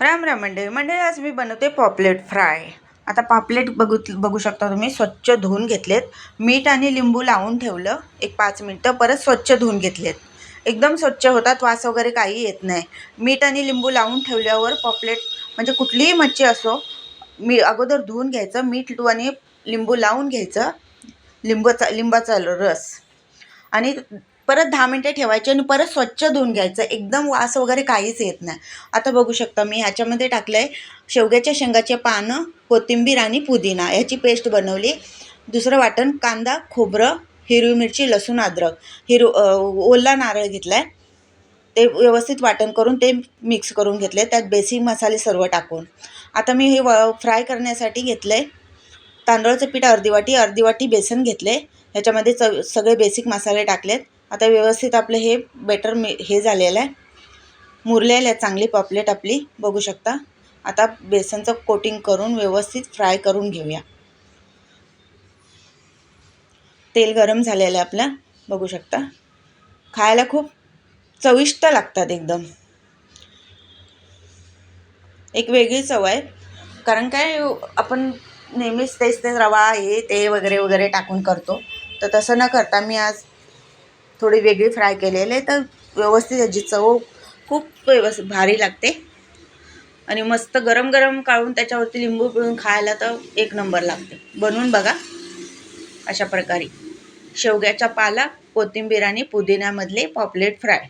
राम राम मंडळी आज मी बनवते पॉपलेट फ्राय। आता पॉपलेट बघू शकता तुम्ही, स्वच्छ धुवून घेतलेत, मीठ आणि लिंबू लावून ठेवलं एक 5 मिनिटं, परत स्वच्छ धुवून घेतलेत, एकदम स्वच्छ होतात, वास वगैरे काही येत नाही। मीठ आणि लिंबू लावून ठेवल्यावर पॉपलेट म्हणजे कुठलीही मच्छी असो, मी अगोदर धुवून घ्यायचं, मीठ आणि लिंबू लावून घ्यायचं, लिंबाचा रस, आणि परत 10 मिनिटे ठेवायचे आणि परत स्वच्छ धुवून घ्यायचं, एकदम वास वगैरे काहीच येत नाही। आता बघू शकता मी ह्याच्यामध्ये टाकलंय शेवग्याच्या शेंगाचे पानं, कोथिंबीर आणि पुदिना याची पेस्ट बनवली। दुसरं वाटण कांदा, खोबरं, हिरवी मिरची, लसूण, अद्रक, ओला नारळ घेतलाय, ते व्यवस्थित वाटण करून ते मिक्स करून घेतले, त्यात बेसिक मसाले सर्व टाकून। आता मी हे फ्राय करण्यासाठी घेतलंय तांदळाचं पीठ अर्धी वाटी बेसन घेतले, ह्याच्यामध्ये सगळे बेसिक मसाले टाकलेत। आता व्यवस्थित आपलं हे बेटर हे झालेलं आहे, मुरलेलं आहे चांगली पॉपलेट आपली, बघू शकता। आता बेसनचं कोटिंग करून व्यवस्थित फ्राय करून घेऊया। तेल गरम झालेलं आहे आपलं, बघू शकता। खायला खूप चविष्ट लागतात, एकदम एक वेगळी चव आहे। कारण काय आपण नेहमीच तेच रवा हे ते वगैरे वगैरे टाकून करतो, तर तसं न करता मी आज थोडी वेगळी फ्राय केलेली आहे, तर व्यवस्थित याची चव खूप व्यवस्थित भारी लागते आणि मस्त गरम गरम काढून त्याच्यावरती लिंबू पिळून खायला तर एक नंबर लागते। बनवून बघा अशा प्रकारे शेवग्याचा पाला, कोथिंबीर आणि पुदिन्यामधले पॉपलेट फ्राय।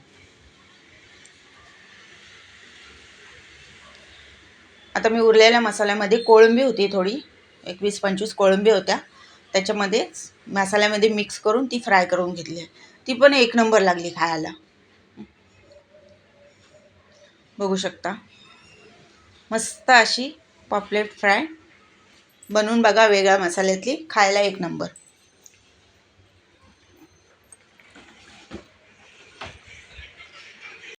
आता मी उरलेल्या मसाल्यामध्ये कोळंबी होती, थोडी एक 20-25 कोळंबी होत्या, त्याच्यामध्ये मसाल्यामध्ये मिक्स करून ती फ्राय करून घेतली, ती पण एक नंबर लागली खायला, बघू शकता। मस्त अशी पॉपलेट फ्राय बनवून बघा, वेगळ्या मसाल्यातली, खायला एक नंबर।